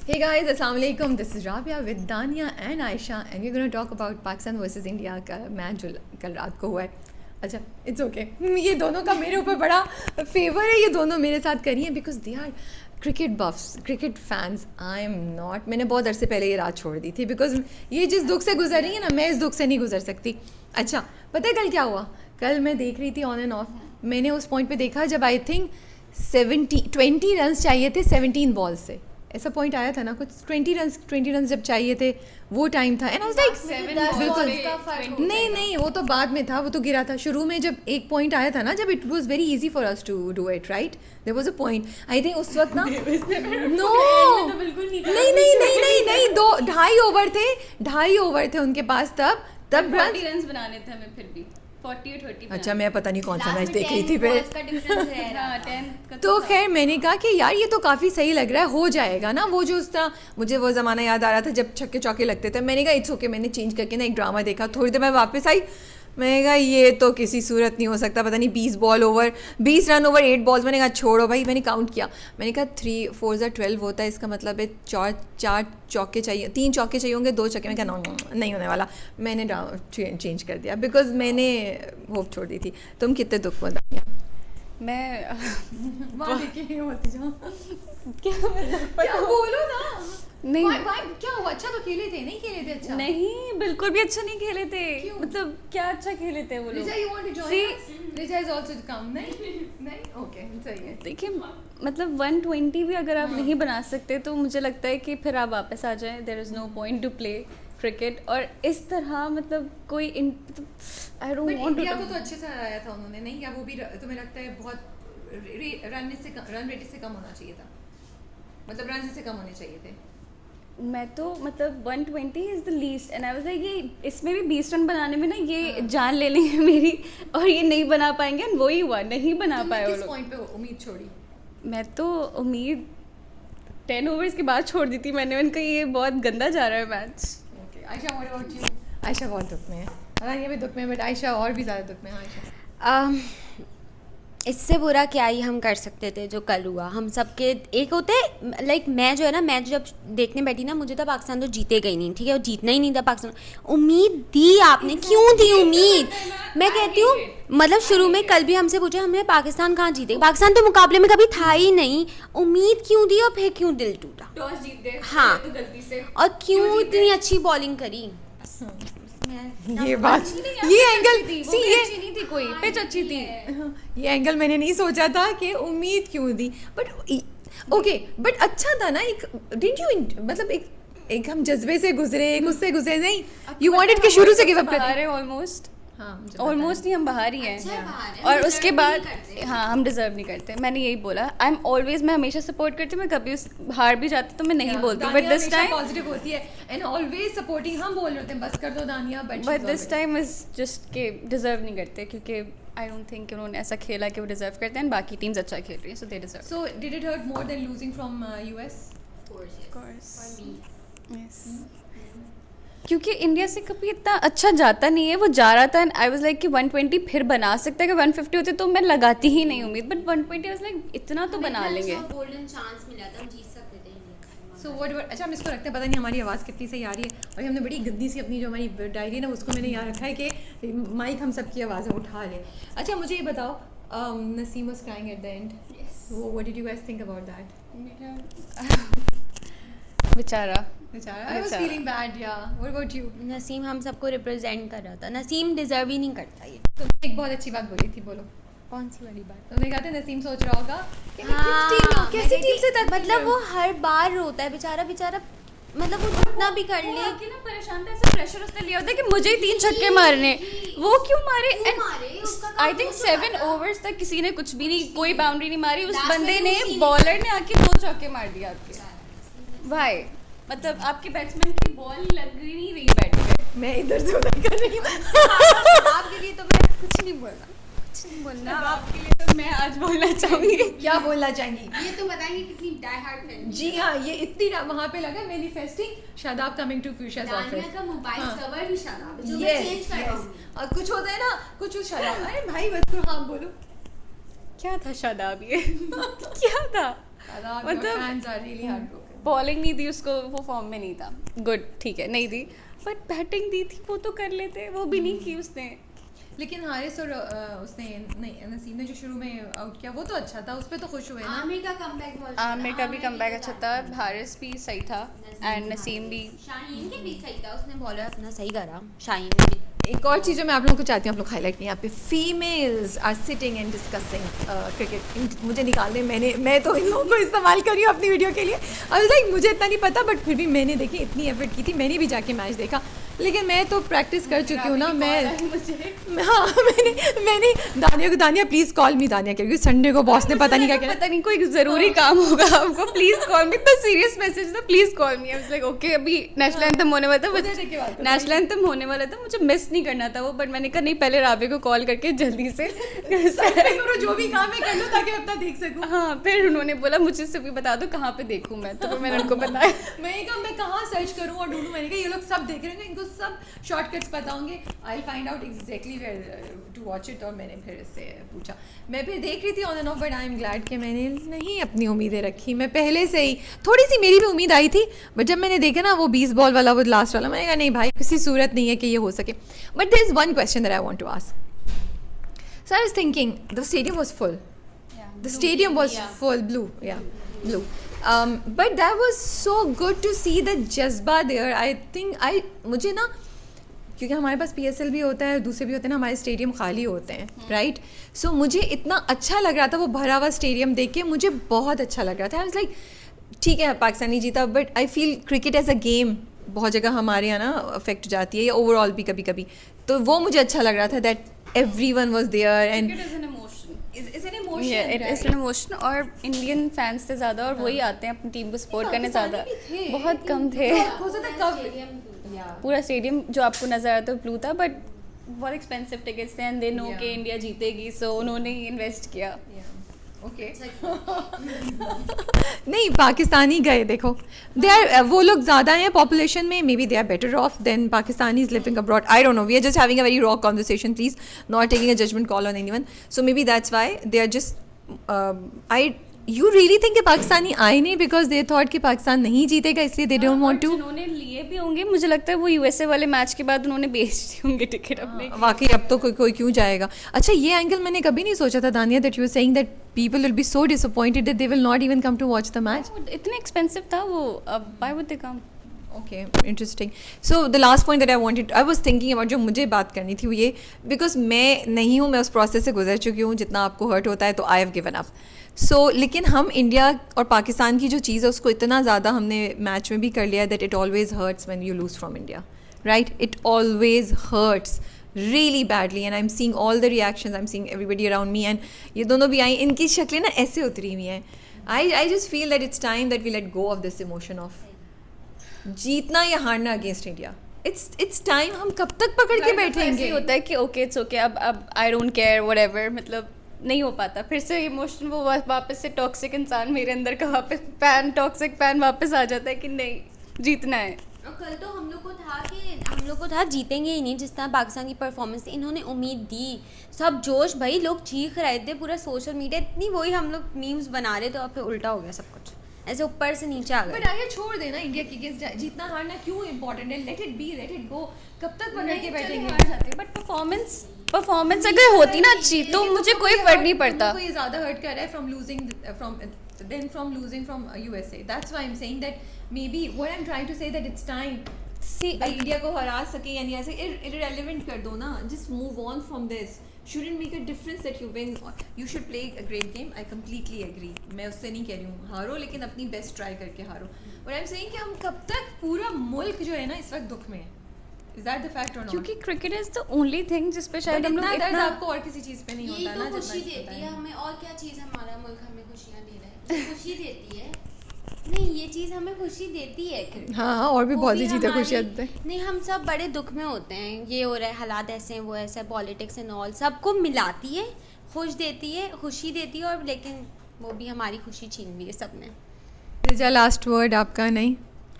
Hey guys, Assalamu alaikum. This is Rabia with Dania and Aisha and we're going to talk about Pakistan versus India का match जो कल रात को हुआ है. अच्छा, इट्स ओके. ये दोनों का मेरे ऊपर बड़ा फेवर है. ये दोनों मेरे साथ करी हैं because they are cricket buffs, cricket fans. I am not. मैंने बहुत अरसे पहले ये रात छोड़ दी थी बिकॉज ये जिस दुख से गुजर रही है ना, मैं इस दुख से नहीं गुजर सकती. अच्छा, पता है कल क्या हुआ? कल मैं देख रही थी ऑन एंड ऑफ. मैंने उस पॉइंट पे देखा जब आई थिंक 20 रन चाहिए थे 17 बॉल से. ऐसा पॉइंट आया था ना कुछ 20 रन जब चाहिए थे वो टाइम था. एंड आई वाज लाइक बिल्कुल नहीं वो तो बाद में था. वो तो गिरा था शुरू में जब एक पॉइंट आया था ना, जब it was very easy for us to do it right. There was a point I think उस वक्त ना. नो नहीं 2.5 ओवर थे उनके पास. तब रन बनाने थे हमें फिर भी 40 और 30. अच्छा, मैं पता नहीं कौन सा मैच देख रही थी फिर. तो खैर मैंने कहा कि यार ये तो काफ़ी सही लग रहा है, हो जाएगा ना. वो जो उस तरह मुझे वो ज़माना याद आ रहा था जब छक्के चौके लगते थे. मैंने कहा इट्स ओके. मैंने चेंज करके ना एक ड्रामा देखा. थोड़ी देर मैं वापस आई. मैंने कहा ये तो किसी सूरत नहीं हो सकता. पता नहीं 20 रन ओवर 8 बॉल्स. मैंने कहा छोड़ो भाई. मैंने काउंट किया. मैंने कहा 3 4 12 होता है. इसका मतलब है 4 चौके चाहिए, 3 चौके चाहिए होंगे, 2 चौके. मैं कहा नहीं होने वाला. मैंने चेंज कर दिया बिकॉज मैंने होप छोड़ दी थी. तुम कितने दुख में मैं क्या बोलो ना. नहीं क्या हुआ? अच्छा तो खेले थे? नहीं खेले थे? अच्छा नहीं, बिल्कुल भी अच्छा नहीं खेले थे. मतलब क्या अच्छा खेले थे वो लोग. Richa is also to come. नहीं ओके सही है. देखिए मतलब 120 भी अगर आप नहीं बना सकते तो मुझे लगता है कि फिर आप वापस आ जाएं. There is no point to play cricket. और इस तरह मतलब कोई I don't want to. India को तो अच्छे से हराया था उन्होंने. नहीं क्या वो भी तुम्हें लगता है बहुत रन रेट से कम होना चाहिए था? मतलब रन से कम होने चाहिए थे. मैं तो मतलब 120 is the least and I was like ये इसमें भी 20 रन बनाने में ना ये जान ले लेंगे मेरी और ये नहीं बना पाएंगे. एंड वही हुआ, नहीं बना पाए वो लोग. किस पॉइंट पे उम्मीद छोड़ी? मैं तो उम्मीद 10 ओवर्स के बाद छोड़ दी थी मैंने. उनका ये बहुत गंदा जा रहा है match. Okay Ayesha, what about you? Ayesha बहुत दुख में है. पता नहीं अभी दुख में, बट आयशा और भी ज़्यादा दुख में है. आयशा इससे बुरा क्या ही हम कर सकते थे जो कल हुआ. हम सबके एक होते लाइक मैं जो है ना, मैच जब देखने बैठी ना, मुझे तो पाकिस्तान तो जीतेगा ही नहीं. ठीक है, वो जीतना ही नहीं था पाकिस्तान. उम्मीद दी आपने, क्यों दी उम्मीद? मैं कहती हूँ मतलब शुरू में कल भी हमसे पूछा हमने पाकिस्तान कहाँ जीते. पाकिस्तान तो मुकाबले में कभी था ही नहीं. उम्मीद क्यों दी और फिर क्यों दिल टूटा? टॉस जीत गए हाँ, तो गलती से. और क्यों इतनी अच्छी बॉलिंग करी. ये बात, ये एंगल सी, ये अच्छी नहीं थी, कोई पिच अच्छी थी. ये एंगल मैंने नहीं सोचा था कि उम्मीद क्यों दी. बट ओके, बट अच्छा था ना. एक डिडंट यू मतलब एक हम जज्बे से गुजरे, एक उससे गुजरे. नहीं, यू वांटेड कि शुरू से गिव अप कर. ऑलमोस्ट ऑलमोस्ट नहीं, हम बाहर ही हैं. और उसके बाद हाँ हम डिजर्व नहीं करते. मैंने यही बोला. आई एम ऑलवेज, मैं हमेशा सपोर्ट करती हूँ. मैं कभी हार भी जाती तो मैं नहीं बोलती. बट दिस टाइम पॉजिटिव होती है एंड ऑलवेज सपोर्टिंग. हम बोल रहे थे बस कर दो दानिया, but this time is just के डिजर्व नहीं करते क्योंकि आई डोंट थिंक उन्होंने ऐसा खेला कि वो डिजर्व करते हैं. बाकी टीम्स अच्छा खेल रही हैं so they deserve. So did it hurt more than losing from US? Of course. Yes, क्योंकि इंडिया से कभी इतना अच्छा जाता नहीं है. वो जा रहा था एंड आई वाज लाइक कि 120 फिर बना सकता है. कि 150 होते तो मैं लगाती ही नहीं उम्मीद. बट 120 आई वाज लाइक इतना तो बना लेंगे. गोल्डन चांस मिला था, हम जीत सकते थे इंडिया. So what. अच्छा, हम इसको रखते हैं. पता नहीं हमारी आवाज़ कितनी सही आ रही है. और हमने बड़ी गंदी सी अपनी जो हमारी डायरी है ना, उसको मैंने यहाँ रखा है कि माइक हम सबकी आवाज़ें उठा लें. अच्छा मुझे ये बताओ, Naseem was crying at the end. What did you guys think about that? बेचारा. I was feeling bad, yeah. What about you? Naseem हम सबको रिप्रेजेंट कर रहा था. नसीम डिजर्व ही नहीं करता ये. तुमने एक बहुत अच्छी बात बोली थी, बोलो. कौन सी वाली बात? तुमने कहा था नसीम सोच रहा होगा कि मैं हाँ, किस टीम में, कैसी टीम से तक. मतलब वो हर बार रोता है बेचारा. मतलब वो जितना भी कर ले कि ना परेशान था. ऐसा प्रेशर उसने लिया होता है कि मुझे ही 3 छक्के मारने. वो क्यों मारे? आई थिंक 7 ओवर्स तक किसी ने कुछ भी नहीं, कोई बाउंड्री नहीं मारी. उस बंदे ने, बॉलर ने आके 2 चौके मार दिया आपके. भाई मतलब आपके बैट्समैन की बॉल लग ही नहीं रही बैट पे. मैं इधर से उधर कर रही हूँ. आपके लिए तो मैं कुछ नहीं बोलना. आपके लिए तो मैं आज बोलना चाहूँगी. क्या बोलना चाहेंगी? ये तो बताएंगे कितनी डाई हार्ड फैन. जी हाँ, ये इतनी वहाँ पे लगा manifesting Shadab coming to futures office. Dania का मोबाइल कवर ही शादाब है, जो मैं Yes, चेंज कर yes. दूंगी. और कुछ होता है ना, कुछ उस शादाब. अरे भाई बस करो, हाँ बोलो. क्या था शादाब ये? क्या था? शादाब, मतलब- your fans are really heartbroken. Bowling नहीं दी उसको, वो फॉर्म में नहीं था, गुड ठीक है नहीं दी, बट बैटिंग दी थी वो तो कर लेते, वो भी नहीं की उसने। लेकिन हारिस और उसने नहीं नसीम ने जो शुरू में आउट किया वो तो अच्छा था, उस पर तो खुश हुए ना। आमिर का कमबैक बहुत आमिर का भी कमबैक अच्छा था, हारिस भी सही था एंड नसीम भी। शाहीन के भी सही था, उसने बॉलर अपना सही करा शाहीन ने भी। एक और चीज़ जो मैं आप लोगों को चाहती हूँ, आप लोग हाईलाइट नहीं, यहाँ पे females are sitting and discussing cricket. मुझे निकालने मैं तो इन लोगों को इस्तेमाल कर रही हूँ अपनी वीडियो के लिए। और लाइक मुझे इतना नहीं पता, बट फिर भी मैंने देखी, इतनी एफर्ट की थी, मैंने भी जाके मैच देखा। लेकिन मैं तो प्रैक्टिस कर चुकी हूँ ना, हाँ मैंने दानिया प्लीज़ कॉल मी दानिया, क्योंकि संडे को बॉस ने पता नहीं क्या पता नहीं कोई ज़रूरी काम होगा आपको, प्लीज़ कॉल मी, इतना सीरियस मैसेज था, please call me. I was like okay, अभी नेशनल एंथम होने वाला था, नेशनल एंथम होने वाला था, मुझे मिस नहीं करना था वो, बट मैंने कहा नहीं, पहले राबे को कॉल करके जल्दी से करो, जो भी काम है कर लो ताकि अपना देख सकूं। हाँ, फिर उन्होंने बोला मुझे से भी बता दो कहाँ पे देखूँ मैं, तो फिर मैंने उनको बताया। मैं कहाँ सर्च करूँ और ढूंढूं, मैंने कहा ये लोग सब देख रहे हैं, इनको सब शॉर्टकट्स पता होंगे, I find out exactly where to watch it. और मैंने फिर इससे पूछा, मैं फिर देख रही थी on end of, but I am glad कि मैंने नहीं अपनी उम्मीदें रखी। मैं पहले से ही थोड़ी सी मेरी भी उम्मीद आई थी, बट जब मैंने देखा ना वो 20 बॉल वाला, वो लास्ट वाला, मैंने कहा नहीं भाई, किसी सूरत नहीं है कि ये हो सके। But there is one question that I want to ask. So I was thinking the stadium was full, the stadium was full, blue. But that was so good to see the jazba there. I think मुझे ना, क्योंकि हमारे पास PSL भी होता है, दूसरे भी होते हैं ना, हमारे स्टेडियम खाली होते हैं, राइट? सो मुझे इतना अच्छा लग रहा था वो भरा हुआ स्टेडियम देख के, मुझे बहुत अच्छा लग रहा था। आई वाज लाइक ठीक है पाकिस्तान नहीं जीता, but I feel cricket as a game बहुत जगह हमारे यहाँ ना अफेक्ट जाती है, या ओवरऑल भी कभी कभी, तो वो मुझे अच्छा लग रहा था that everyone was there and is an emotion. और इंडियन फैंस थे ज़्यादा, और वही आते हैं अपनी टीम को सपोर्ट करने ज़्यादा, बहुत कम थे। पूरा स्टेडियम जो आपको नज़र आता है ब्लू था, बट बहुत एक्सपेंसिव टिकट्स थे एंड दे नो कि इंडिया जीतेगी, सो उन्होंने ही इन्वेस्ट किया। ओके नहीं, पाकिस्तानी गए, देखो दे आर, वो लोग ज़्यादा हैं पॉपुलेशन में, maybe they are better off than Pakistanis living abroad, I don't know, we are just having a very raw conversation, please not taking a judgement call on anyone, so maybe that's why they are just you really think कि पाकिस्तानी आए नहीं because they thought कि पाकिस्तान नहीं जीतेगा, इसलिए they don't want to. उन्होंने लिए भी होंगे, मुझे लगता है वो यूएसए वाले मैच के बाद उन्होंने बेच दिए होंगे टिकट अपने। वाकई अब तो कोई क्यों जाएगा। अच्छा, ये एंगल मैंने कभी नहीं सोचा था Dania, that you are saying that people will be so disappointed that they will not even come to watch the match. इतने एक्सपेंसिव था वो, अब why would they come? Okay, interesting. So the last point that I was thinking about, जो मुझे बात करनी थी वो ये, बिकॉज मैं नहीं हूँ, मैं उस प्रोसेस से गुजर चुकी हूँ, जितना आपको हर्ट होता है तो आई हैव गिवन अप। सो लेकिन हम इंडिया और पाकिस्तान की जो चीज़ है उसको इतना ज़्यादा हमने मैच में भी कर लिया that it always hurts when you lose from India, right? It always hurts really badly and I'm seeing all the reactions, I'm seeing everybody around me, and ये दोनों भी आई, इनकी शक्लें ना ऐसे उतरी हुई हैं। I just feel that it's time that we let go of this emotion of जीतना या हारना अगेंस्ट इंडिया। It's time, हम कब तक पकड़ के बैठेंगे? होता है कि ओके इट्स ओके, अब आई डोंट केयर व्हाटएवर, मतलब नहीं हो पाता फिर से इमोशन, वो वापस से टॉक्सिक इंसान मेरे अंदर का वापस टॉक्सिक फैन वापस आ जाता है कि नहीं जीतना है। और कल तो हम लोग को था जीतेंगे ही नहीं, जिस तरह पाकिस्तान की परफॉर्मेंस थी, इन्होंने उम्मीद दी, सब जोश भाई, लोग चीख रहे थे, पूरा सोशल मीडिया इतनी, वही हम लोग मीम्स बना रहे थे, और फिर उल्टा हो गया सब कुछ, ऐसे ऊपर से नीचे आ गए। बट आगे छोड़ देना इंडिया की अगेंस्ट, जीतना हारना क्यों इंपॉर्टेंट है, let it be, late it गो, कब तक पकड़ के बैठेंगे? बट परफॉर्मेंस अगर होती ना अच्छी तो मुझे कोई फर्क नहीं पड़ता। कोई ज़्यादा हर्ट कर रहा है from losing from USA. That's why I'm saying that maybe what I'm trying to say that it's time. See, India को हरा सके यानी ऐसे irrelevant कर दो ना, just move on from this. Shouldn't make a difference that you win. You should play a great game. I completely agree. मैं उससे नहीं कह रही हूँ हारो, लेकिन अपनी बेस्ट ट्राई करके हारो. But I'm saying कि हम कब तक, पूरा मुल्क जो है ना इस वक्त दुख में है. Is that the fact or not? क्योंकि cricket is the only thing जिस पे शायद हम लोग इतना आपको और किसी चीज़ पे नहीं होता है ना, तो खुशी देती है हमें, और क्या चीज़ हमारा मुल्क हमें खुशियाँ दे रहा है, खुशी देती है, नहीं ये चीज़ हमें खुशी देती है। हाँ, और भी बहुत सी चीज़ें खुशियाँ देते हैं। नहीं, हम सब बड़े दुख में होते हैं, ये हो रहा है, हालात ऐसे हैं, वो ऐसा है, पॉलिटिक्स एंड ऑल, सबको मिलाती है, खुश देती है, खुशी देती है, और लेकिन वो भी हमारी खुशी छीन ली है सबने। रिजा, लास्ट वर्ड आपका? नहीं,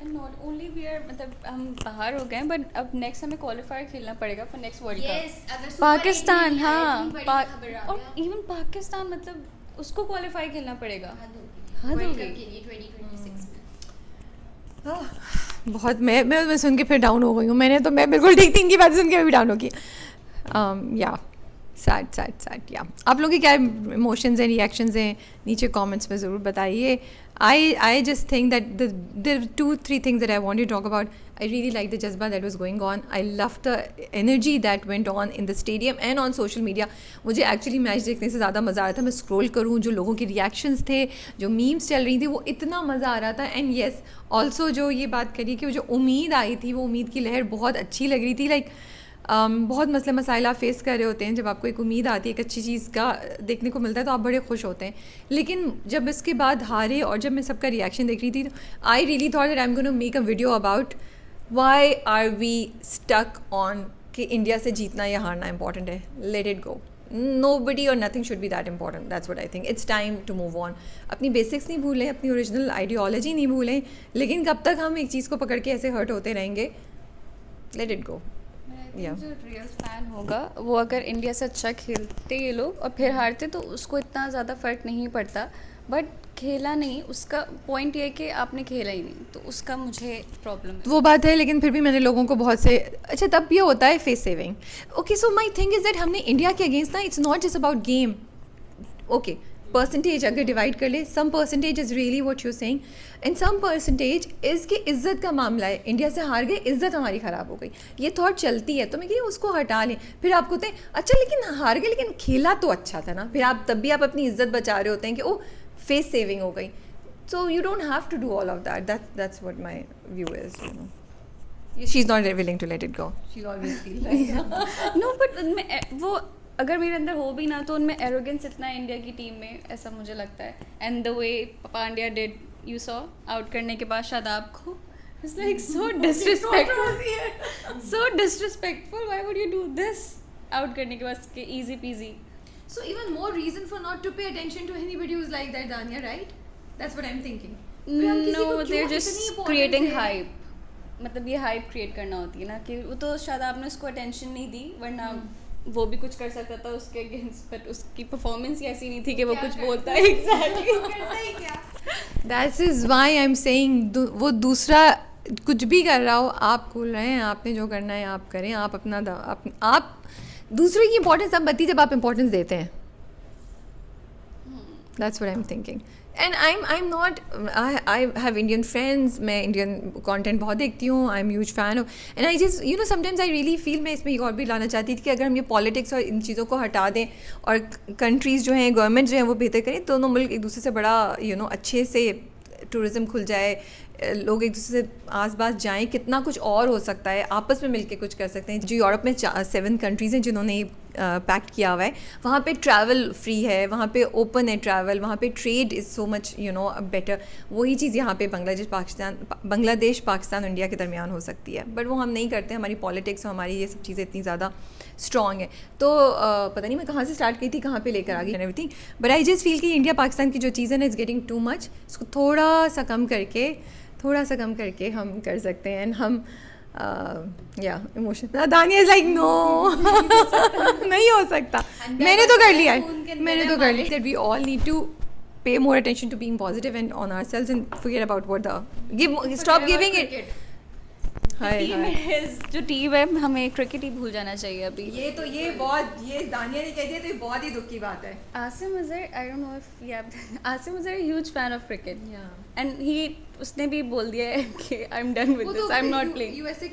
नॉट ओनली वी आर, मतलब हम बाहर हो गए, बट अब नेक्स्ट हमें क्वालिफायर खेलना पड़ेगा for next world cup. Pakistan, हाँ, और इवन पाकिस्तान, मतलब उसको क्वालिफाई खेलना पड़ेगा, हद हो गई। बहुत मैं सुन के फिर डाउन हो गई हूँ. मैं बिल्कुल ठीक थी, इनकी बात सुन के भी डाउन होगी. या सैड या आप लोगों के क्या इमोशंस हैं, रिएक्शंस हैं, नीचे कमेंट्स में ज़रूर बताइए. I just think that there are 2-3 things that I want to talk about. I really like the jazba that was going on. I loved the energy that went on in the stadium and on social media. मुझे actually match देखने से ज़्यादा मज़ा आ रहा था. मैं scroll करूँ, जो लोगों के रिएक्शंस थे, जो मीम्स चल रही थी, वो इतना मज़ा आ रहा था. एंड येस ऑल्सो जो ये बात करी कि वो जो उम्मीद आई थी, वो उम्मीद की लहर बहुत अच्छी लग रही थी. लाइक बहुत मसले मसाइल आप फेस कर रहे होते हैं, जब आपको एक उम्मीद आती है एक अच्छी चीज़ का देखने को मिलता है तो आप बड़े खुश होते हैं. लेकिन जब इसके बाद हारे और जब मैं सबका रिएक्शन देख रही थी, I really thought that I am going to make a video about why are we stuck on कि इंडिया से जीतना या हारना इंपॉर्टेंट है. Let it go. Nobody or nothing should be that important. That's what I think. It's time to move on. अपनी basics नहीं भूलें, अपनी ओरिजिनल आइडियोलॉजी नहीं भूलें, लेकिन कब तक हम एक चीज़ को पकड़ के ऐसे हर्ट होते रहेंगे. लेट इट गो. जो रियल फैन होगा वो अगर इंडिया से अच्छा खेलते ये लोग और फिर हारते तो उसको इतना ज़्यादा फ़र्क नहीं पड़ता. बट खेला नहीं, उसका पॉइंट ये है कि आपने खेला ही नहीं, तो उसका मुझे प्रॉब्लम है. वो बात है, लेकिन फिर भी मैंने लोगों को बहुत से अच्छा तब ये होता है face saving. Okay so my thing is that हमने इंडिया के अगेंस्ट ना, it's not just about game. Okay percentage अगर डिवाइड कर ले, some percentage is really what you saying and some percentage is कि इज़्ज़त का मामला है. इंडिया से हार गए, इज़्ज़त हमारी ख़राब हो गई, ये थॉट चलती है. तो मैं कह रही हूँ उसको हटा लें. फिर आपको होते हैं अच्छा लेकिन हार गए, लेकिन खेला तो अच्छा था ना. फिर आप तब भी आप अपनी इज़्ज़त बचा रहे होते हैं कि ओ फेस सेविंग हो गई. So you don't have to do all of that. That's what my view is. You know she is not willing to let it go. She will always feel like no but वो अगर मेरे अंदर हो भी ना तो उनमें arrogance इतना है इंडिया की टीम में, ऐसा मुझे लगता है. And the way Pandya did, you saw out करने के बाद शादाब को, it's like so disrespectful. Why would you do this out करने के बाद के easy PG. So even more reason for not to pay attention to anybody who's like that, Dania, right? That's what I'm thinking. No, they're just creating hype. मतलब ये hype create करना होती है ना, कि वो तो शायद आपने उसको अटेंशन नहीं दी, वरना वो भी कुछ कर सकता था उसके अगेंस्ट. बट उसकी परफॉर्मेंस ही ऐसी नहीं थी कि वो कुछ बोलता है. Exactly. That is why I'm saying वो दूसरा कुछ भी कर रहा हो, आप कूल रहे हैं, आपने जो करना है आप करें. आप अपना आप दूसरे की इंपॉर्टेंस तब बनती है जब आप इंपॉर्टेंस देते हैं. That's what I'm thinking. And I'm not, I have Indian friends, मैं Indian content बहुत देखती हूँ. I'm huge fan of, and I just, you know, sometimes I really feel, मैं इसमें एक और भी लाना चाहती थी कि अगर हम ये पॉलिटिक्स और इन चीज़ों को हटा दें और कंट्रीज़ जो हैं, गवर्नमेंट जो हैं वो बेहतर करें, दोनों मुल्क एक दूसरे से बड़ा you know अच्छे से टूरिज़म खुल जाए, लोग एक दूसरे से आस पास जाएँ, कितना कुछ और हो सकता है. आपस में मिलके कुछ कर सकते हैं. जो यूरोप में 7 कंट्रीज़ हैं जिन्होंने पैक्ट किया हुआ है, वहाँ पे ट्रैवल फ्री है, वहाँ पे ओपन है ट्रैवल, वहाँ पे trade is so much you know better. वही चीज़ यहाँ पे बांग्लादेश पाकिस्तान इंडिया के दरमियान हो सकती है. बट वो हम नहीं करते. हमारी पॉलिटिक्स और हमारी ये सब चीज़ें इतनी ज़्यादा स्ट्रॉन्ग है. तो पता नहीं मैं कहाँ से स्टार्ट की थी, कहाँ पे लेकर आ गई and everything. But I just feel कि इंडिया पाकिस्तान की जो चीज़ है ना, इज़ गेटिंग टू मच. इसको थोड़ा सा कम करके हम कर सकते हैं. एंड हम या इमोशन. दानिया इज़ लाइक नो नहीं हो सकता. मैंने तो कर लिया है. That we all need to pay more attention to being positive and on ourselves and forget about what the stop giving it. जो टीम है, हमें क्रिकेट ही भूल जाना चाहिए अभी. ये दानिया ने कह दिया तो ये बहुत ही दुख की बात है. आसिम अजहर, आई don't know if Asim Azhar huge fan of cricket. And उसने भी बोल दिया है कि I am done with this, I am not playing. USA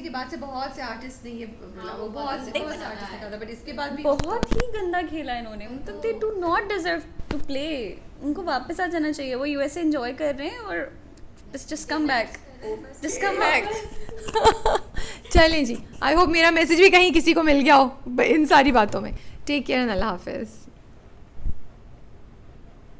के बाद से बहुत से आर्टिस्ट ने ये बोला, वो बहुत से आर्टिस्ट ने कहा था. बट इसके बाद भी बहुत ही गंदा खेला इन्होंने. मतलब they do not deserve to play. उनको वापस आ जाना चाहिए. वो यूएसए एंजॉय कर रहे हैं और जस्ट कम बैक. चलें जी, आई होप मेरा मैसेज भी कहीं किसी को मिल गया हो इन सारी बातों में. टेक केयर एंड अल्लाह हाफिज़.